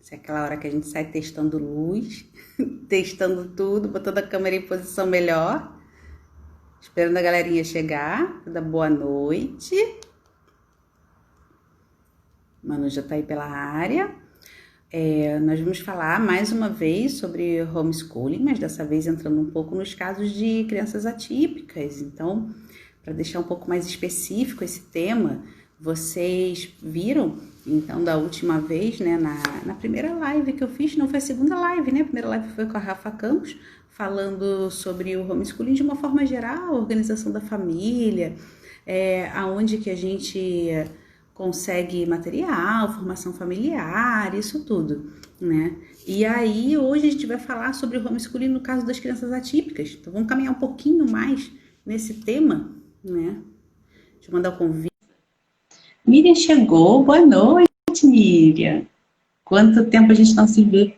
Essa é aquela hora que a gente sai testando luz, testando tudo, botando a câmera em posição melhor, esperando a galerinha chegar. Da boa noite. Manu já tá aí pela área. Nós vamos falar mais uma vez sobre homeschooling, mas dessa vez entrando um pouco nos casos de crianças atípicas. Então, para deixar um pouco mais específico esse tema, vocês viram, então, da última vez, né, na primeira live que eu fiz, não foi a segunda live, né? A primeira live foi com a Rafa Campos, falando sobre o homeschooling de uma forma geral, a organização da família, aonde que a gente consegue material, formação familiar, isso tudo, né? E aí, hoje a gente vai falar sobre o homeschooling no caso das crianças atípicas. Então, vamos caminhar um pouquinho mais nesse tema, né? Deixa eu mandar o convite. Miriam chegou, boa noite, Miriam. Quanto tempo a gente não se vê?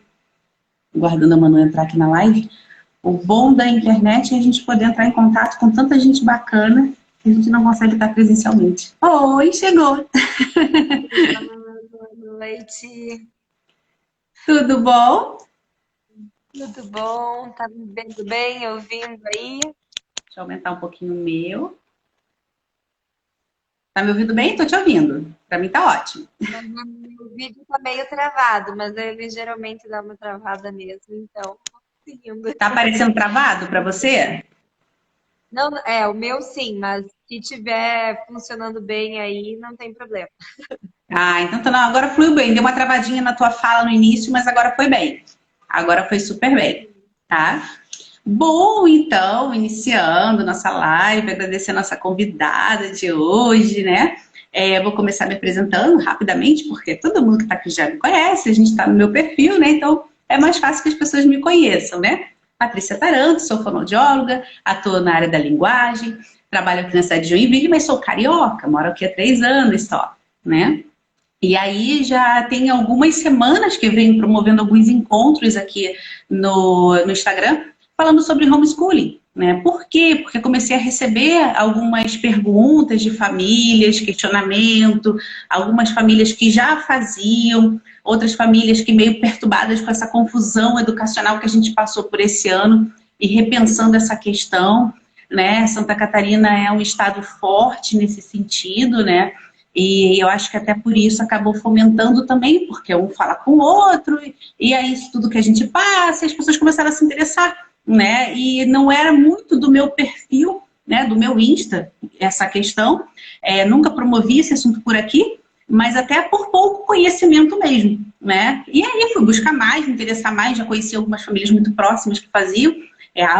Guardando a Manu entrar aqui na live. O bom da internet é a gente poder entrar em contato com tanta gente bacana que a gente não consegue estar presencialmente. Oi, chegou! Boa noite. Tudo bom? Tudo bom? Tá me vendo bem, ouvindo aí? Deixa eu aumentar um pouquinho o meu. Tá me ouvindo bem? Tô te ouvindo. Pra mim tá ótimo. O vídeo tá meio travado, mas ele geralmente dá uma travada mesmo, então tô seguindo. Tá aparecendo travado pra você? Não, o meu sim, mas se tiver funcionando bem aí, não tem problema. Ah, então tá, não, agora fluiu bem. Deu uma travadinha na tua fala no início, mas agora foi bem. Agora foi super bem, tá? Bom, então, iniciando nossa live, agradecer a nossa convidada de hoje, né? Vou começar me apresentando rapidamente, porque todo mundo que está aqui já me conhece, a gente está no meu perfil, né? Então é mais fácil que as pessoas me conheçam, né? Patrícia Taranto, sou fonoaudióloga, atuo na área da linguagem, trabalho aqui na cidade de Joinville, mas sou carioca, moro aqui há 3 anos só, né? E aí já tem algumas semanas que eu venho promovendo alguns encontros aqui no Instagram falando sobre homeschooling, né? Por quê? Porque comecei a receber algumas perguntas de famílias, questionamento, algumas famílias que já faziam, outras famílias que meio perturbadas com essa confusão educacional que a gente passou por esse ano e repensando essa questão, né? Santa Catarina é um estado forte nesse sentido, né? E eu acho que até por isso acabou fomentando também, porque um fala com o outro, e é isso tudo que a gente passa, e as pessoas começaram a se interessar, né? E não era muito do meu perfil, né, do meu Insta, essa questão. Nunca promovi esse assunto por aqui, mas até por pouco conhecimento mesmo, né? E aí fui buscar mais, me interessar mais, já conheci algumas famílias muito próximas que faziam.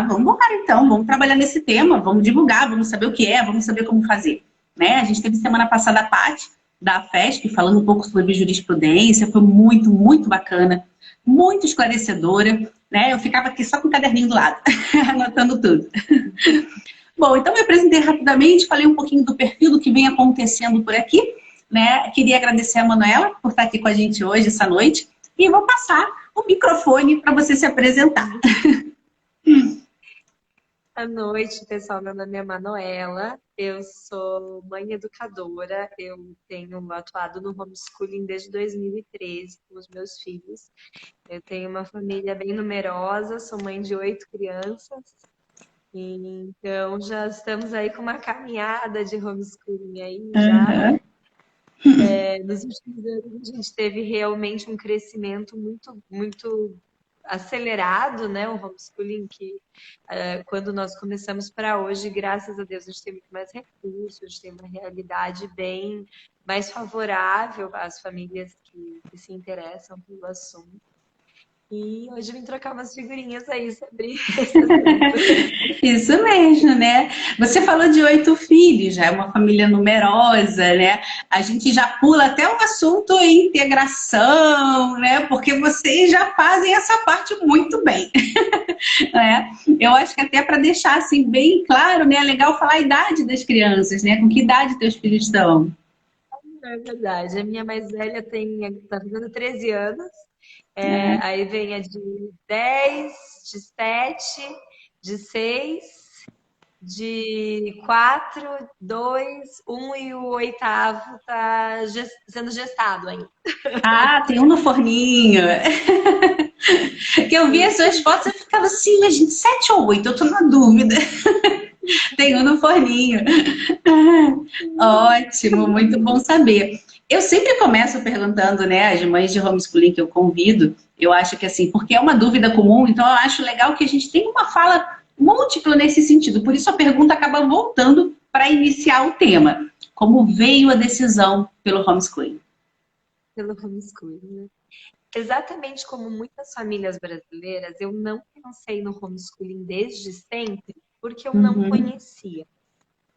Vamos embora então, vamos trabalhar nesse tema, vamos divulgar, vamos saber o que é, vamos saber como fazer. Né? A gente teve semana passada a Paty, da FESP, falando um pouco sobre jurisprudência, foi muito, muito bacana, muito esclarecedora, né? Eu ficava aqui só com o caderninho do lado, anotando tudo. Bom, então me apresentei rapidamente, falei um pouquinho do perfil, do que vem acontecendo por aqui, né? Queria agradecer a Manuela por estar aqui com a gente hoje, essa noite, e vou passar o microfone para você se apresentar. Boa noite, pessoal. Meu nome é Manuela, eu sou mãe educadora, eu tenho atuado no homeschooling desde 2013 com os meus filhos. Eu tenho uma família bem numerosa, sou mãe de 8 crianças, então já estamos aí com uma caminhada de homeschooling aí já. Uhum. Nos últimos anos a gente teve realmente um crescimento muito, muito acelerado, né? O homeschooling que quando nós começamos para hoje, graças a Deus, a gente tem muito mais recursos, a gente tem uma realidade bem mais favorável às famílias que se interessam pelo assunto. E hoje eu vim trocar umas figurinhas aí sobre esse assunto. Isso mesmo, né? Você falou de 8 filhos, já é uma família numerosa, né? A gente já pula até o assunto integração, né? Porque vocês já fazem essa parte muito bem, né? Eu acho que até para deixar assim bem claro, né? É legal falar a idade das crianças, né? Com que idade teus filhos estão? É verdade. A minha mais velha tá fazendo 13 anos. Né? Aí vem a de 10, de 7, de 6 de 4, 2, 1 e o oitavo tá sendo gestado ainda. Ah, tem um no forninho. Que eu vi as suas fotos e ficava assim, mas gente, 7 ou 8, eu tô na dúvida. Tem um no forninho. Ótimo, muito bom saber. Eu sempre começo perguntando, né, as mães de homeschooling que eu convido, eu acho que assim, porque é uma dúvida comum, então eu acho legal que a gente tenha uma fala múltipla nesse sentido. Por isso a pergunta acaba voltando para iniciar o tema. Como veio a decisão pelo homeschooling? Pelo homeschooling, né? Exatamente como muitas famílias brasileiras, eu não pensei no homeschooling desde sempre, porque eu não Uhum. conhecia.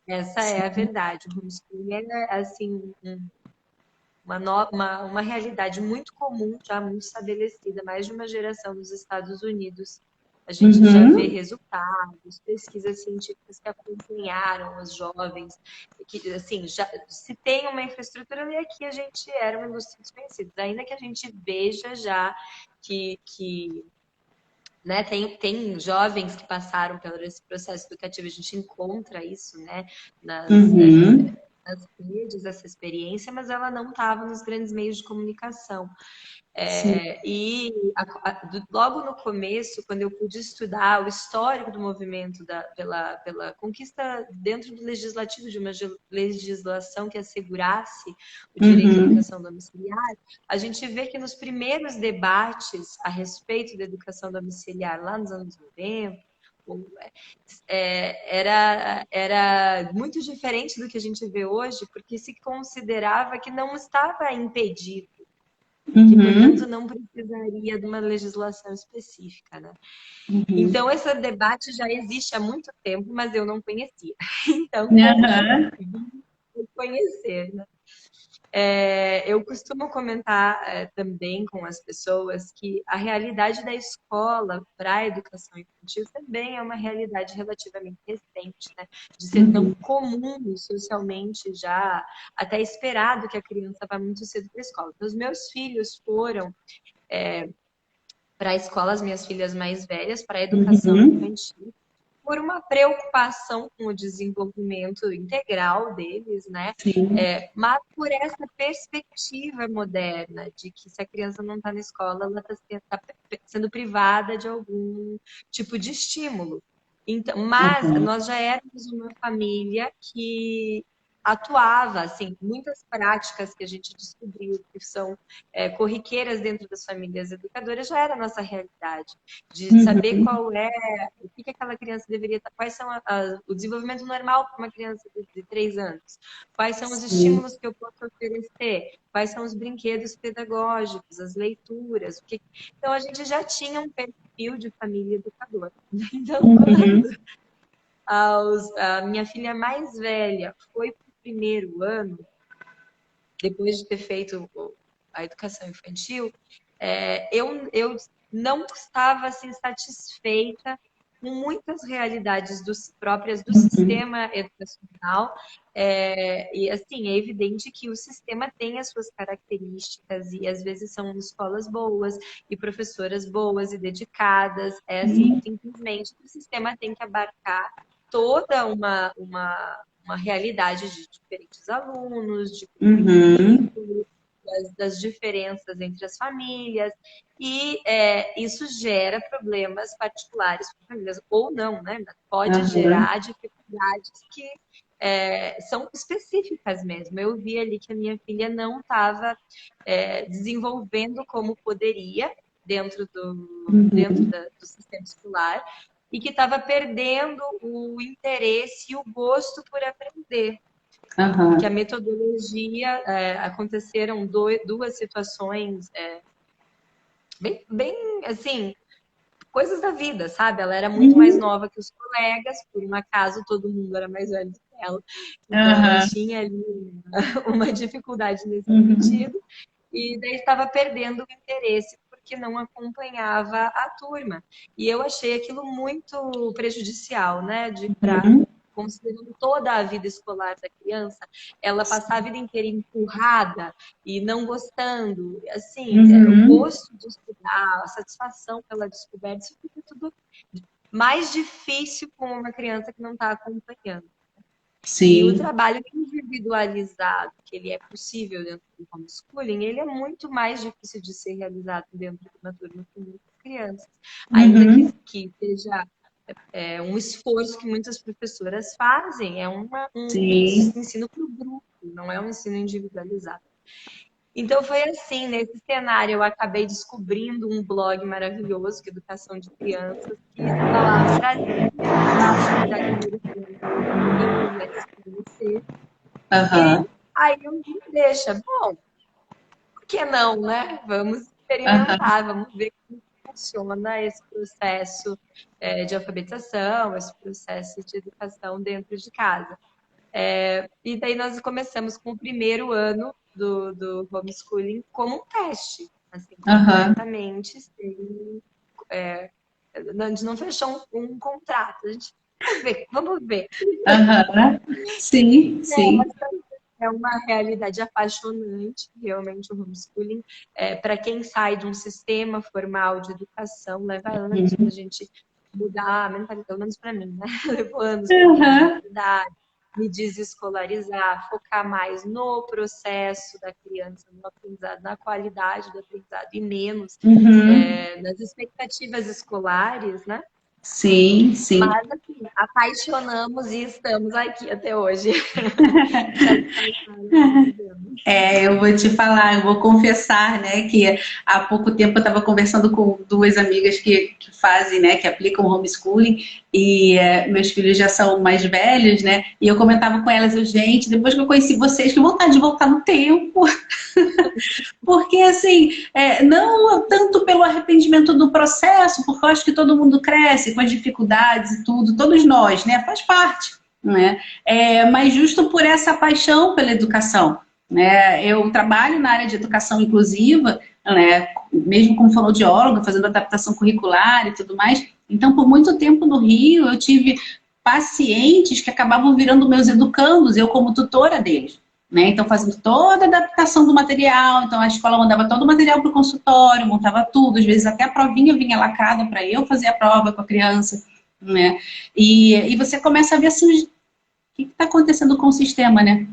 Essa é a verdade. O homeschooling é, assim, uma realidade muito comum, já muito estabelecida, mais de uma geração nos Estados Unidos. A gente já vê Uhum. resultados, pesquisas científicas que acompanharam os jovens, que assim, já se tem uma infraestrutura, e aqui a gente era um dos desconhecidos, ainda que a gente veja já que né, tem jovens que passaram pelo esse processo educativo, a gente encontra isso, né, nas, Uhum. nas redes, essa experiência, mas ela não estava nos grandes meios de comunicação. Sim. Logo no começo, quando eu pude estudar o histórico do movimento pela conquista dentro do legislativo de uma legislação que assegurasse o direito à Uhum. educação domiciliar, a gente vê que nos primeiros debates a respeito da educação domiciliar, lá nos anos 90, era muito diferente do que a gente vê hoje, porque se considerava que não estava impedido e que, portanto, Uhum. não precisaria de uma legislação específica, né? Uhum. Então, esse debate já existe há muito tempo, mas eu não conhecia. Então, Aham. vou conhecer, né? Eu costumo comentar também com as pessoas que a realidade da escola para a educação infantil também é uma realidade relativamente recente, né? De ser tão Uhum. comum socialmente já, até esperado que a criança vá muito cedo para a escola. Então, os meus filhos foram para a escola, as minhas filhas mais velhas, para a educação Uhum. infantil, por uma preocupação com o desenvolvimento integral deles, né? Sim. Mas por essa perspectiva moderna de que se a criança não está na escola, ela está sendo privada de algum tipo de estímulo. Então, mas Uhum. nós já éramos uma família que atuava, assim, muitas práticas que a gente descobriu que são corriqueiras dentro das famílias educadoras já era a nossa realidade, de saber Uhum. qual é o que aquela criança deveria estar, quais são o desenvolvimento normal para uma criança de 3 anos, quais são os Sim. estímulos que eu posso oferecer, quais são os brinquedos pedagógicos, as leituras, então a gente já tinha um perfil de família educadora. Então, Uhum. a minha filha mais velha foi para o primeiro ano, depois de ter feito a educação infantil, eu não estava assim, satisfeita com muitas realidades próprias do Uhum. sistema educacional. E assim, é evidente que o sistema tem as suas características e às vezes são escolas boas e professoras boas e dedicadas. É assim, simplesmente o sistema tem que abarcar toda uma realidade de diferentes alunos, de Uhum. currículo, das diferenças entre as famílias, e isso gera problemas particulares para famílias, ou não, né? Pode Aham. gerar dificuldades que são específicas mesmo. Eu vi ali que a minha filha não estava desenvolvendo como poderia dentro Uhum. do sistema escolar, e que estava perdendo o interesse e o gosto por aprender. Porque a Aham. metodologia, aconteceram duas situações bem, assim, coisas da vida, sabe? Ela era muito mais Uhum. nova que os colegas, por um acaso todo mundo era mais velho que ela. Então ela Aham. tinha ali uma dificuldade nesse Uhum. sentido, e daí estava perdendo o interesse porque não acompanhava a turma. E eu achei aquilo muito prejudicial, né? Para Uhum. considerando toda a vida escolar da criança, ela passar a vida inteira empurrada e não gostando, assim, o Uhum. gosto de estudar, a satisfação pela descoberta, isso fica tudo mais difícil com uma criança que não está acompanhando. E o Sim. trabalho individualizado, que ele é possível dentro do homeschooling, ele é muito mais difícil de ser realizado dentro de uma turma com muitas crianças. Ainda Uhum. que seja um esforço que muitas professoras fazem, é um Sim. ensino para o grupo, não é um ensino individualizado. Então foi assim, nesse cenário eu acabei descobrindo um blog maravilhoso, que é Educação de Crianças, que trazia a atividade americana para quem quisesse conhecer. E Aham. aí eu me deixa, bom, por que não, né? Vamos Aham. experimentar, vamos ver como funciona esse processo de alfabetização, esse processo de educação dentro de casa. E daí nós começamos com o primeiro ano do homeschooling como um teste, assim, Aham. completamente sem. A gente não fechou um contrato, a gente vamos ver. Aham. Sim, sim. É uma realidade apaixonante, realmente, o homeschooling. Para quem sai de um sistema formal de educação, leva anos para a Uhum. gente mudar a mentalidade, pelo menos para mim, né? Levou anos para mudar a Aham. mentalidade, me desescolarizar, focar mais no processo da criança, no aprendizado, na qualidade do aprendizado e menos Uhum. nas expectativas escolares, né? Sim, sim. Mas, assim, apaixonamos e estamos aqui até hoje. Eu vou te falar, eu vou confessar, né, que há pouco tempo eu estava conversando com duas amigas que fazem, né, que aplicam homeschooling, e meus filhos já são mais velhos, né, e eu comentava com elas, gente, depois que eu conheci vocês, que vontade de voltar no tempo, porque assim, não tanto pelo arrependimento do processo, porque eu acho que todo mundo cresce com as dificuldades e tudo, todos nós, né, faz parte, né, mas justo por essa paixão pela educação, né? Eu trabalho na área de educação inclusiva, né? Mesmo como fonoaudióloga, fazendo adaptação curricular e tudo mais. Então, por muito tempo no Rio, eu tive pacientes que acabavam virando meus educandos, eu como tutora deles. Né? Então, fazendo toda a adaptação do material. Então, a escola mandava todo o material para o consultório, montava tudo. Às vezes, até a provinha vinha lacrada para eu fazer a prova com a criança. Né? E você começa a ver assim, o que está acontecendo com o sistema, né?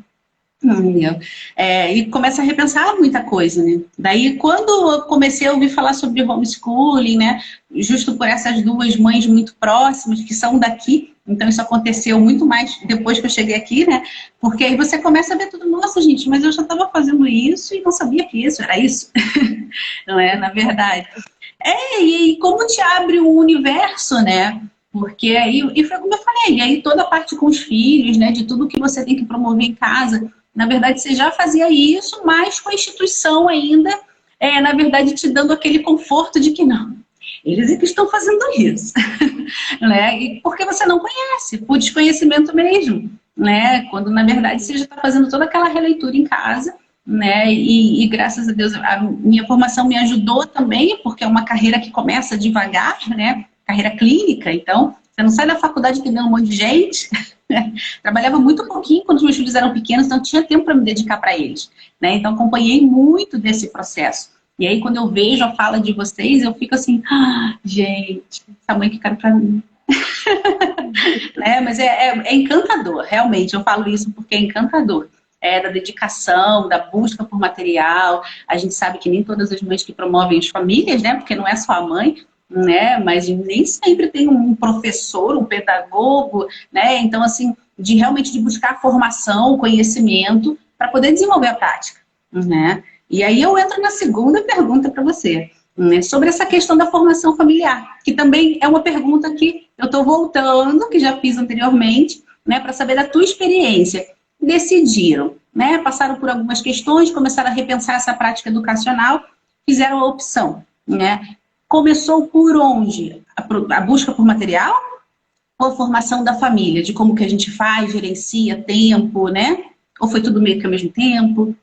E começa a repensar muita coisa, né? Daí, quando eu comecei a ouvir falar sobre homeschooling, né? Justo por essas duas mães muito próximas, que são daqui, então isso aconteceu muito mais depois que eu cheguei aqui, né? Porque aí você começa a ver tudo, nossa, gente, mas eu já estava fazendo isso e não sabia que isso era isso. Não é, na verdade. E como te abre o universo, né? Porque aí, e foi como eu falei, e aí toda a parte com os filhos, né? De tudo que você tem que promover em casa. Na verdade, você já fazia isso, mas com a instituição ainda, na verdade, te dando aquele conforto de que não, eles é que estão fazendo isso. Né? E porque você não conhece, por desconhecimento mesmo. Né? Quando, na verdade, você já está fazendo toda aquela releitura em casa, né? E graças a Deus a minha formação me ajudou também, porque é uma carreira que começa devagar, né? Carreira clínica, então você não sai da faculdade que vem um monte de gente. Trabalhava muito pouquinho quando os meus filhos eram pequenos, não tinha tempo para me dedicar para eles, né? Então acompanhei muito desse processo. E aí quando eu vejo a fala de vocês, eu fico assim, gente, essa mãe que quero para mim. Né? Mas é encantador, realmente. Eu falo isso porque é encantador. Da dedicação, da busca por material. A gente sabe que nem todas as mães que promovem as famílias, né? Porque não é só a mãe, né? Mas nem sempre tem um professor, um pedagogo, né? Então, assim, realmente de buscar formação, conhecimento para poder desenvolver a prática, né? E aí eu entro na segunda pergunta para você, né, sobre essa questão da formação familiar, que também é uma pergunta que eu estou voltando, que já fiz anteriormente, né, para saber da tua experiência. Decidiram, né, passaram por algumas questões, começaram a repensar essa prática educacional, fizeram a opção, né? Começou por onde? A busca por material ou a formação da família, de como que a gente faz, gerencia tempo, né? Ou foi tudo meio que ao mesmo tempo?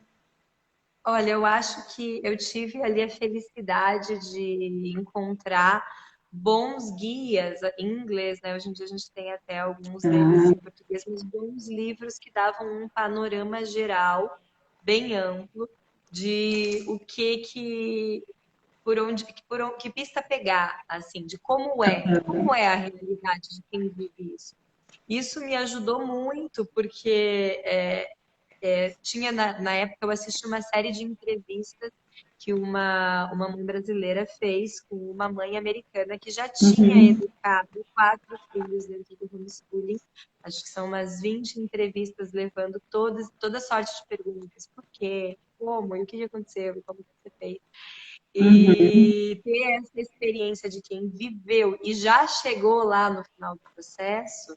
Olha, eu acho que eu tive ali a felicidade de encontrar bons guias em inglês, né? Hoje em dia a gente tem até alguns deles Ah, em português, mas bons livros que davam um panorama geral, bem amplo, de que pista pegar, assim, de como é a realidade de quem vive isso. Isso me ajudou muito, porque tinha, na época, eu assisti uma série de entrevistas que uma mãe brasileira fez com uma mãe americana que já tinha educado 4 filhos dentro do homeschooling. Acho que são umas 20 entrevistas levando toda sorte de perguntas. Por quê? Como? E o que aconteceu? Como você fez? E ter essa experiência de quem viveu e já chegou lá no final do processo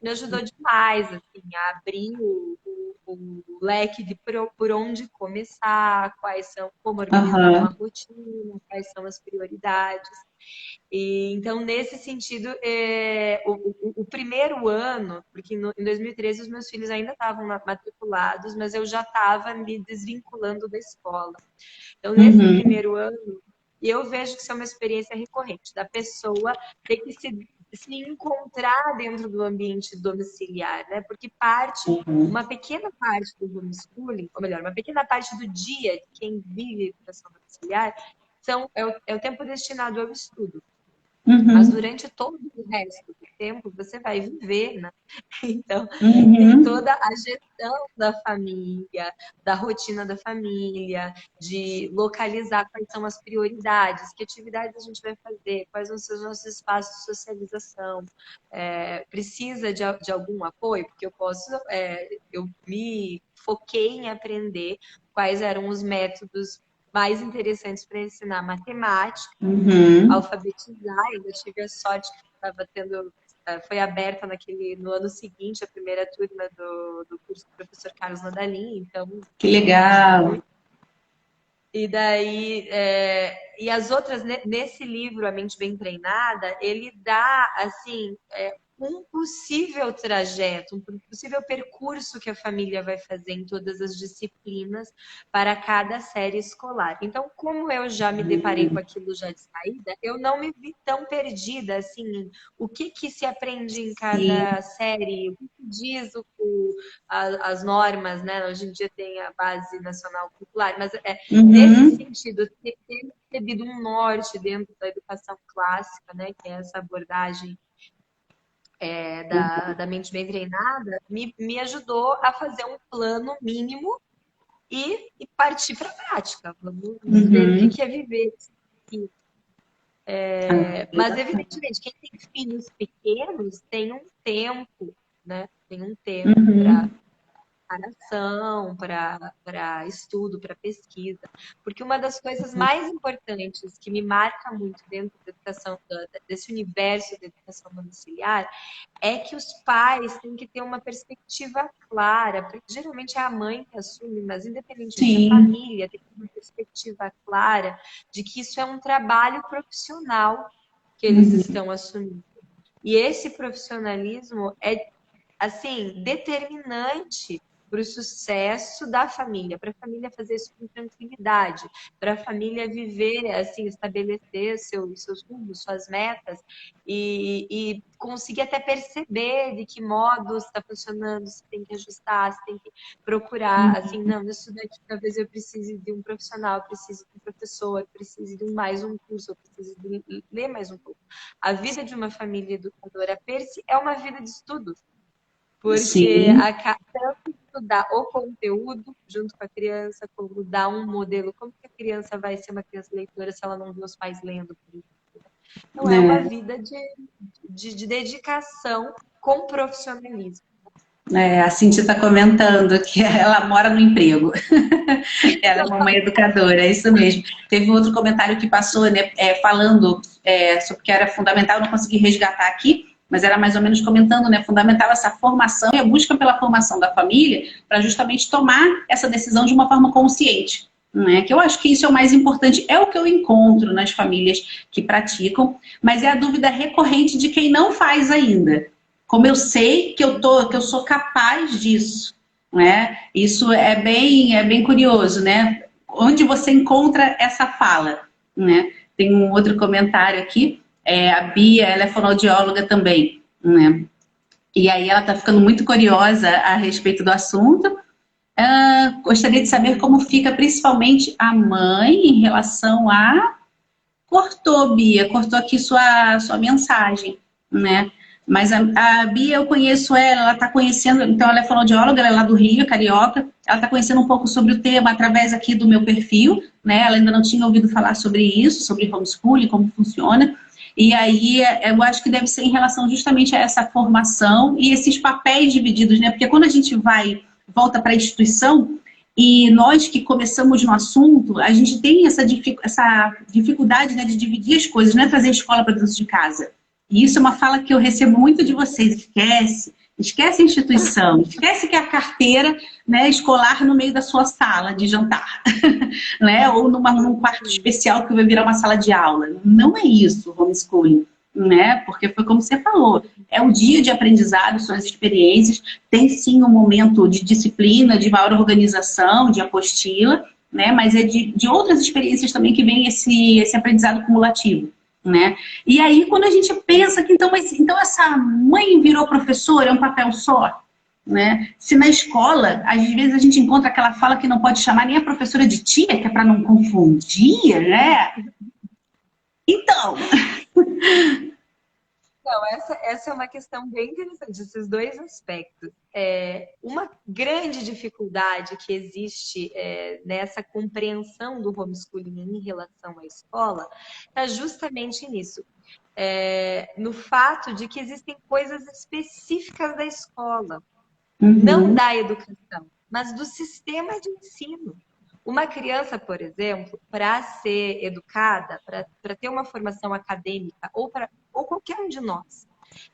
me ajudou demais assim, a abrir o leque de por onde começar, como organizar uma rotina, quais são as prioridades. E, então, nesse sentido, o primeiro ano, porque em 2013 os meus filhos ainda estavam matriculados, mas eu já estava me desvinculando da escola. Então, nesse primeiro ano, eu vejo que isso é uma experiência recorrente, da pessoa ter que se encontrar dentro do ambiente domiciliar, né? Porque uma pequena parte do homeschooling, ou melhor, uma pequena parte do dia de quem vive educação domiciliar é o tempo destinado ao estudo. Mas durante todo o resto do tempo, você vai viver, né? Então, tem toda a gestão da família, da rotina da família, de localizar quais são as prioridades, que atividades a gente vai fazer, quais vão ser os nossos espaços de socialização. Precisa de algum apoio? Porque eu me foquei em aprender quais eram os métodos mais interessantes para ensinar matemática, alfabetizar. Eu tive a sorte que estava foi aberta no ano seguinte a primeira turma do curso do professor Carlos Nadalim, então que legal. E daí e as outras nesse livro A Mente Bem Treinada, ele dá assim um possível trajeto, um possível percurso que a família vai fazer em todas as disciplinas para cada série escolar. Então, como eu já me deparei com aquilo já de saída, eu não me vi tão perdida, assim, o que se aprende em cada série, o que diz as normas, né? Hoje em dia tem a Base Nacional Curricular, mas nesse sentido, ter recebido um norte dentro da educação clássica, né? Que é essa abordagem da mente bem treinada, me ajudou a fazer um plano mínimo e partir para a prática. Vamos ver o que é viver aqui. Mas, evidentemente, quem tem filhos pequenos tem um tempo, né? Tem um tempo para preparação, para estudo, para pesquisa. Porque uma das coisas mais importantes que me marca muito dentro da educação, desse universo da educação domiciliar, é que os pais têm que ter uma perspectiva clara, porque geralmente é a mãe que assume, mas independentemente da família, tem que ter uma perspectiva clara de que isso é um trabalho profissional que eles estão assumindo. E esse profissionalismo é, assim, determinante para o sucesso da família, para a família fazer isso com tranquilidade, para a família viver, assim, estabelecer seus rumos, suas metas e conseguir até perceber de que modo está funcionando, se tem que ajustar, se tem que procurar, assim, não, isso daqui talvez eu precise de um profissional, eu precise de um professor, precise de mais um curso, eu preciso de ler mais um pouco. A vida de uma família educadora per se é uma vida de estudo. Porque tanto estudar o conteúdo junto com a criança, como dar um modelo, como que a criança vai ser uma criança leitora se ela não vê os pais lendo? Então, é uma vida de dedicação com profissionalismo. A Cintia está comentando que ela mora no emprego. Ela é uma mãe educadora, é isso mesmo. Teve um outro comentário que passou, né, falando sobre que era fundamental, eu não consegui resgatar aqui, mas era mais ou menos comentando, né, fundamental essa formação e a busca pela formação da família para justamente tomar essa decisão de uma forma consciente. Né? Que eu acho que isso é o mais importante, é o que eu encontro nas famílias que praticam, mas é a dúvida recorrente de quem não faz ainda. Como eu sei que eu sou capaz disso, né? Isso é bem curioso, né? Onde você encontra essa fala, né? Tem um outro comentário aqui, a Bia, ela é fonoaudióloga também, né? E aí ela está ficando muito curiosa a respeito do assunto, Gostaria de saber como fica principalmente a mãe em relação a... Cortou, Bia, cortou aqui sua mensagem, né? Mas a Bia, eu conheço ela está conhecendo, então ela é fonoaudióloga, ela é lá do Rio, carioca, ela está conhecendo um pouco sobre o tema através aqui do meu perfil, né? Ela ainda não tinha ouvido falar sobre isso, sobre homeschooling, como funciona, e aí eu acho que deve ser em relação justamente a essa formação e esses papéis divididos, né? Porque quando a gente volta para a instituição, e nós que começamos no assunto, a gente tem essa dificuldade, né, de dividir as coisas, não é trazer a escola para dentro de casa. E isso é uma fala que eu recebo muito de vocês. Esquece a instituição, esquece que é a carteira, né, escolar no meio da sua sala de jantar, né, ou num quarto especial que vai virar uma sala de aula. Não é isso o homeschooling, né, porque foi como você falou, é o dia de aprendizado, são as experiências, tem sim um momento de disciplina, de maior organização, de apostila, né? Mas é de outras experiências também que vem esse aprendizado cumulativo, né? E aí, quando a gente pensa que então essa mãe virou professora, é um papel só, né? Se na escola, às vezes a gente encontra aquela fala que não pode chamar nem a professora de tia, que é para não confundir, né? Então, Então, essa é uma questão bem interessante, esses dois aspectos. Uma grande dificuldade que existe nessa compreensão do homeschooling em relação à escola está justamente nisso. No fato de que existem coisas específicas da escola, não da educação, mas do sistema de ensino. Uma criança, por exemplo, para ser educada, para ter uma formação acadêmica, ou qualquer um de nós,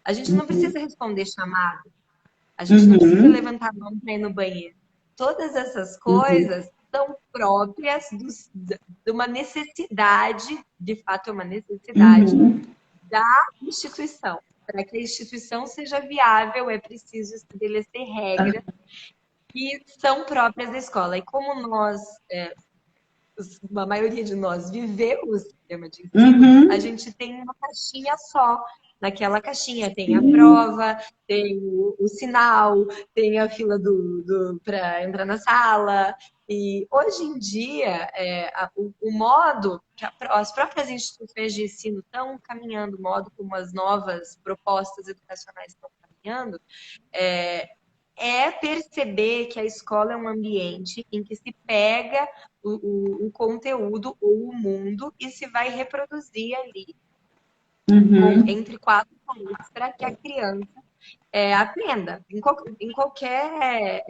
a gente não precisa responder chamado, a gente não precisa levantar a mão para ir no banheiro. Todas essas coisas são próprias de uma necessidade, de fato é uma necessidade, da instituição. Para que a instituição seja viável, é preciso estabelecer regras que são próprias da escola. E como nós, a maioria de nós, vivemos o sistema de ensino, a gente tem uma caixinha só. Naquela caixinha tem a prova, tem o sinal, tem a fila para entrar na sala. E hoje em dia, o modo que as próprias instituições de ensino estão caminhando, o modo como as novas propostas educacionais estão caminhando, perceber que a escola é um ambiente em que se pega o conteúdo ou o mundo e se vai reproduzir ali entre quatro paredes para que a criança aprenda. Em qualquer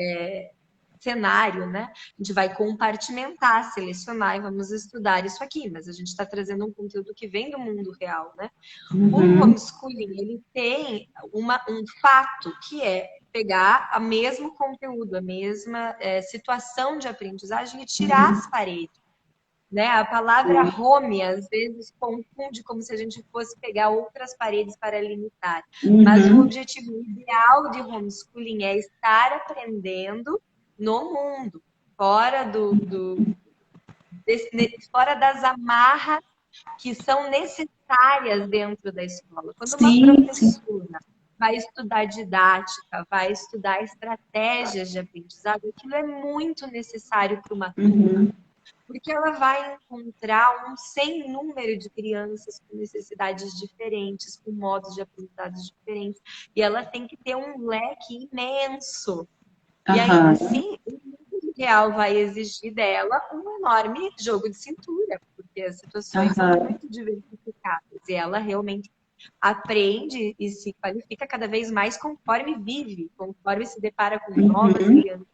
cenário, né? A gente vai compartimentar, selecionar e vamos estudar isso aqui, mas a gente está trazendo um conteúdo que vem do mundo real, né? O homeschooling, ele tem um fato que é pegar o mesmo conteúdo, a mesma situação de aprendizagem e tirar as paredes. Né? A palavra home, às vezes, confunde como se a gente fosse pegar outras paredes para limitar. Mas o objetivo ideal de homeschooling é estar aprendendo no mundo, fora fora das amarras que são necessárias dentro da escola. Quando uma professora vai estudar didática, vai estudar estratégias de aprendizado, aquilo é muito necessário para uma turma. Porque ela vai encontrar um sem número de crianças com necessidades diferentes, com modos de aprendizado diferentes. E ela tem que ter um leque imenso. E aí, sim, o mundo real vai exigir dela um enorme jogo de cintura, porque as situações são muito diversificadas. E ela realmente aprende e se qualifica cada vez mais conforme vive, conforme se depara com novas crianças.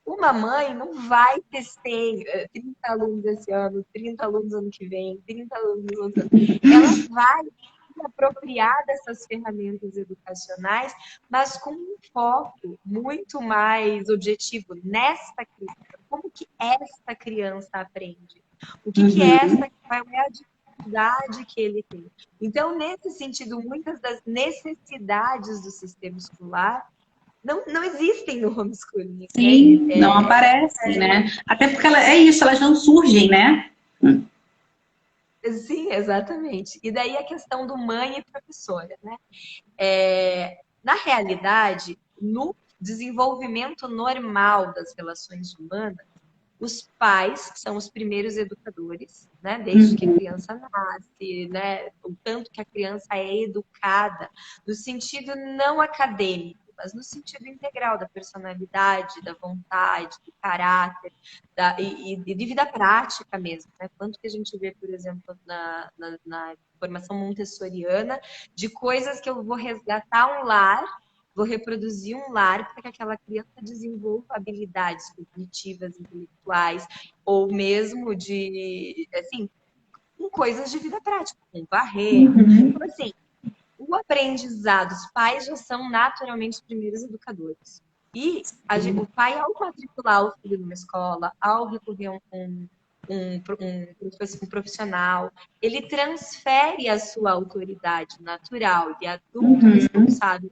Uma mãe não vai ter 30 alunos esse ano, 30 alunos ano que vem, 30 alunos no outro ano. Ela vai se apropriar dessas ferramentas educacionais, mas com um foco muito mais objetivo nesta criança. Como que esta criança aprende? O que é esta, qual é a dificuldade que ele tem? Então, nesse sentido, muitas das necessidades do sistema escolar não existem no homeschooling. Sim, não aparecem, né? Até porque elas não surgem, né? Sim, exatamente. E daí a questão do mãe e professora, né? Na realidade, no desenvolvimento normal das relações humanas, os pais são os primeiros educadores, né? Desde que a criança nasce, né? O tanto que a criança é educada, no sentido não acadêmico, mas no sentido integral da personalidade, da vontade, do caráter, e de vida prática mesmo, né? Quanto que a gente vê, por exemplo, na formação montessoriana, de coisas que eu vou resgatar um lar, vou reproduzir um lar para que aquela criança desenvolva habilidades cognitivas, intelectuais, ou mesmo de, assim, com coisas de vida prática, com varrer. Então, assim, o aprendizado, os pais já são naturalmente os primeiros educadores. E o pai, ao matricular o filho numa escola, ao recorrer a um profissional, ele transfere a sua autoridade natural de adulto responsável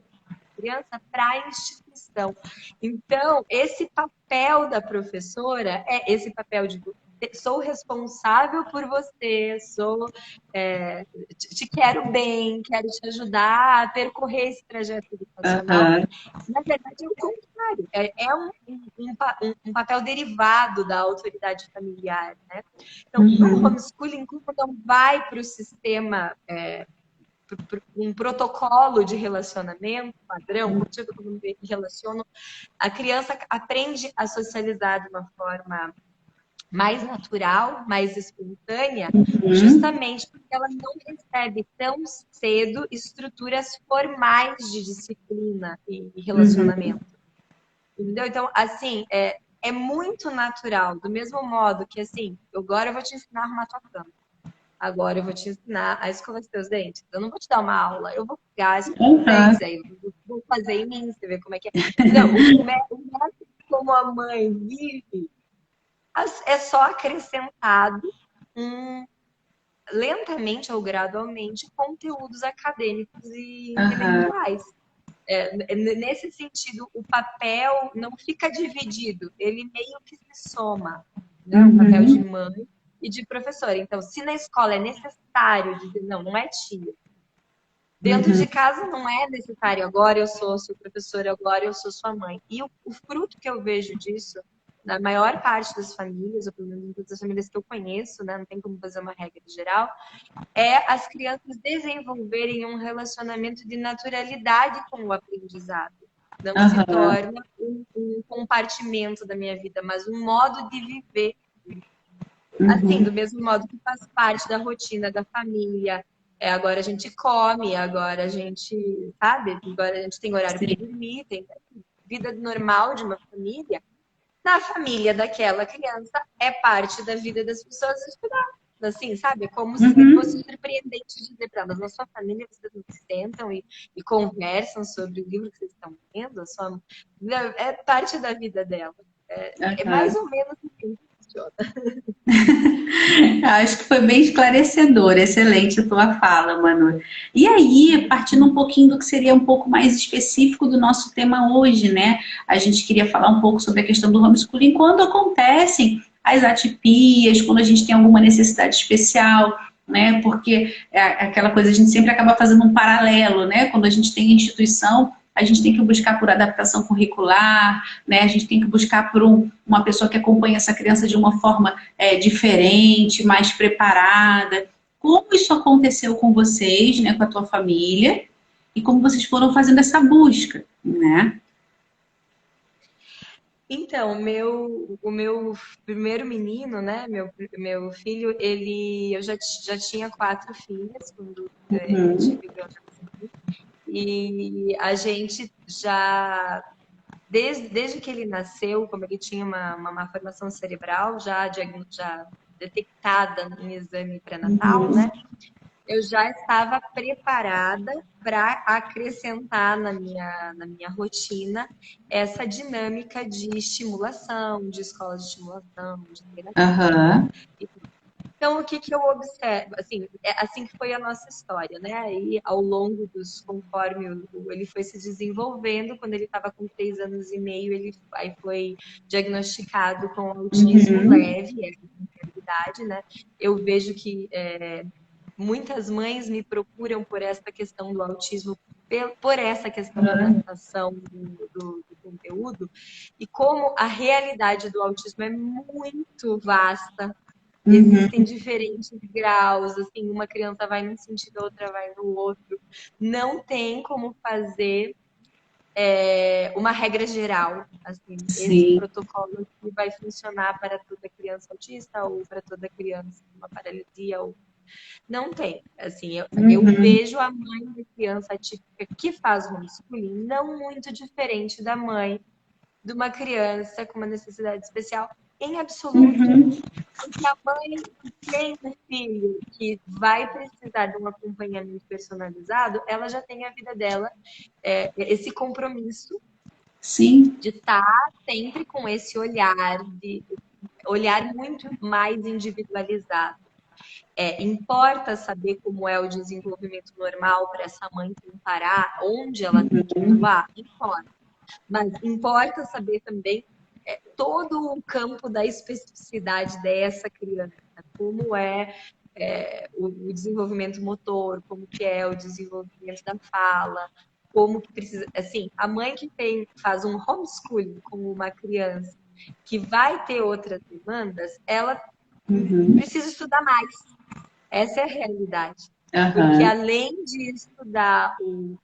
criança para a instituição. Então, esse papel da professora é esse papel de sou responsável por você, te quero bem, quero te ajudar a percorrer esse trajeto educacional. Na verdade, é o contrário. É um papel derivado da autoridade familiar, né? Então, no homeschooling, quando não vai para o sistema um protocolo de relacionamento padrão, tipo como me relaciono, a criança aprende a socializar de uma forma mais natural, mais espontânea, justamente porque ela não recebe tão cedo estruturas formais de disciplina e relacionamento. Entendeu? Então, assim, é muito natural, do mesmo modo que, assim, agora eu vou te ensinar a arrumar tua cama. Agora eu vou te ensinar a escovar os teus dentes. Eu não vou te dar uma aula, eu vou pegar, escovar os dentes, aí eu vou fazer em mim, você vê como é que é. Não, o método como a mãe vive é só acrescentado lentamente ou gradualmente conteúdos acadêmicos e intelectuais. Nesse sentido, o papel não fica dividido, ele meio que se soma, né? O papel de mãe e de professora. Então, se na escola é necessário dizer, não é tia. Dentro de casa não é necessário, agora eu sou sua professora, agora eu sou sua mãe. E o fruto que eu vejo disso, na maior parte das famílias, ou pelo menos em todas as famílias que eu conheço, né, não tem como fazer uma regra geral, é as crianças desenvolverem um relacionamento de naturalidade com o aprendizado. Não se torna um compartimento da minha vida, mas um modo de viver. Assim, do mesmo modo que faz parte da rotina da família. Agora a gente come, agora a gente, sabe? Agora a gente tem horário para dormir, tem vida normal de uma família. Na família daquela criança, é parte da vida das pessoas estudar. Assim, sabe? É como se fosse surpreendente dizer para elas, na sua família vocês não se sentam e conversam sobre o livro que vocês estão lendo, é parte da vida dela. É mais ou menos assim que funciona. Acho que foi bem esclarecedor, excelente a tua fala, Manu. E aí, partindo um pouquinho do que seria um pouco mais específico do nosso tema hoje, né? A gente queria falar um pouco sobre a questão do homeschooling, quando acontecem as atipias, quando a gente tem alguma necessidade especial, né? Porque é aquela coisa, a gente sempre acaba fazendo um paralelo, né? Quando a gente tem instituição, a gente tem que buscar por adaptação curricular, né? A gente tem que buscar por uma pessoa que acompanha essa criança de uma forma diferente, mais preparada. Como isso aconteceu com vocês, né, com a tua família, e como vocês foram fazendo essa busca, né? Então, o meu primeiro menino, né, meu filho, eu já tinha 4 filhas quando eu tive o meu nascimento. E a gente já, desde que ele nasceu, como ele tinha uma malformação cerebral já detectada em exame pré-natal, né? Eu já estava preparada para acrescentar na minha rotina essa dinâmica de estimulação, de escola de estimulação, de treinação. Então, o que eu observo? Assim, assim que foi a nossa história, né? Aí, ao longo conforme ele foi se desenvolvendo, quando ele estava com 3 anos e meio, ele aí foi diagnosticado com autismo leve, idade, né? Eu vejo que muitas mães me procuram por essa questão do autismo, por essa questão da adaptação do conteúdo, e como a realidade do autismo é muito vasta. Uhum. Existem diferentes graus, assim, uma criança vai num sentido, a outra vai no outro. Não tem como fazer uma regra geral, assim, esse Sim. protocolo que vai funcionar para toda criança autista ou para toda criança com uma paralisia. Não tem. Assim, eu Uhum. vejo a mãe da criança atípica que faz homeschooling não muito diferente da mãe de uma criança com uma necessidade especial, em absoluto. Uhum. Porque a mãe que tem um filho que vai precisar de um acompanhamento personalizado, ela já tem a vida dela, esse compromisso Sim. de estar sempre com esse olhar, de olhar muito mais individualizado. Importa saber como é o desenvolvimento normal para essa mãe comparar onde ela tem que atuar? Importa. Mas importa saber também todo o campo da especificidade dessa criança, como o desenvolvimento motor, como que é o desenvolvimento da fala, como que precisa, assim, a mãe que faz um homeschooling com uma criança que vai ter outras demandas, ela Uhum. precisa estudar mais. Essa é a realidade. Porque Aham. além de estudar o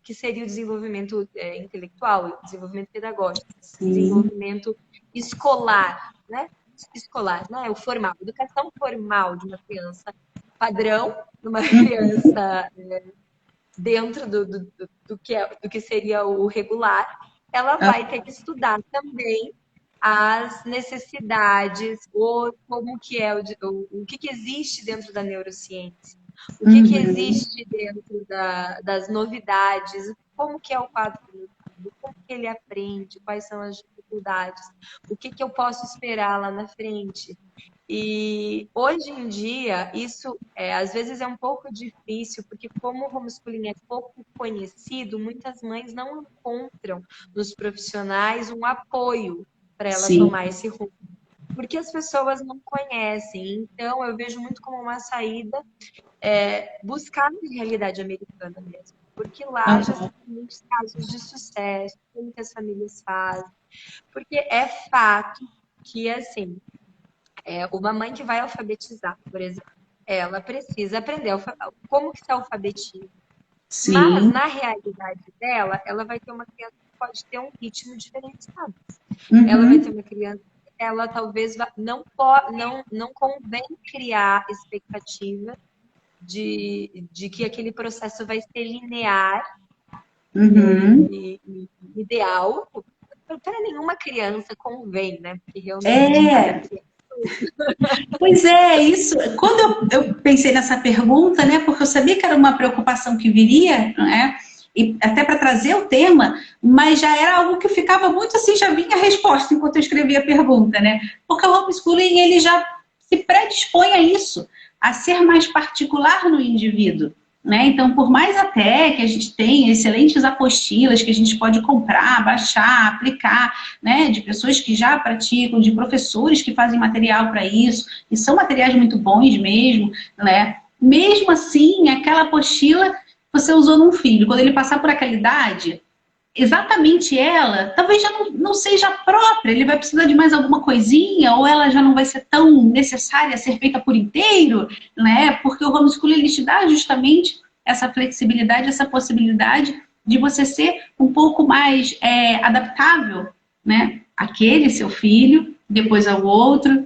que seria o desenvolvimento intelectual, o desenvolvimento pedagógico, Sim. desenvolvimento escolar, né? Escolar, né? O formal, educação formal de uma criança padrão, de uma criança dentro do que seria o regular, ela vai ter que estudar também as necessidades, ou como que é o que existe dentro da neurociência, o que Uhum. existe dentro das novidades, como que é o quadro do meu filho, como que ele aprende, quais são as dificuldades, o que eu posso esperar lá na frente. E hoje em dia, isso às vezes é um pouco difícil, porque como o homeschooling é pouco conhecido, muitas mães não encontram nos profissionais um apoio para ela Sim. tomar esse rumo, porque as pessoas não conhecem. Então, eu vejo muito como uma saída buscar na realidade americana mesmo, porque lá já se Aham. tem muitos casos de sucesso, como que as famílias fazem, porque é fato que, assim, uma mãe que vai alfabetizar, por exemplo, ela precisa aprender como que se alfabetiza. Mas, Sim. na realidade dela, ela vai ter uma criança que pode ter um ritmo diferenciado. Ela vai ter Uhum. uma criança que ela talvez não convém criar expectativa de que aquele processo vai ser linear Uhum. e ideal. Para nenhuma criança convém, né? Porque realmente cada É, criança. pois é, isso. Quando eu pensei nessa pergunta, né, porque eu sabia que era uma preocupação que viria, né, e até para trazer o tema, mas já era algo que ficava muito assim, já vinha a resposta enquanto eu escrevia a pergunta, né? Porque o homeschooling, ele já se predispõe a isso, a ser mais particular no indivíduo. Né? Então, por mais até que a gente tenha excelentes apostilas que a gente pode comprar, baixar, aplicar, né? De pessoas que já praticam, de professores que fazem material para isso, e são materiais muito bons mesmo, né? Mesmo assim, aquela apostila você usou num filho, quando ele passar por aquela idade, exatamente ela, talvez já não seja própria, ele vai precisar de mais alguma coisinha, ou ela já não vai ser tão necessária ser feita por inteiro, né? Porque o homeschooling ele te dá justamente essa flexibilidade, essa possibilidade de você ser um pouco mais adaptável, né? Aquele seu filho, depois ao outro,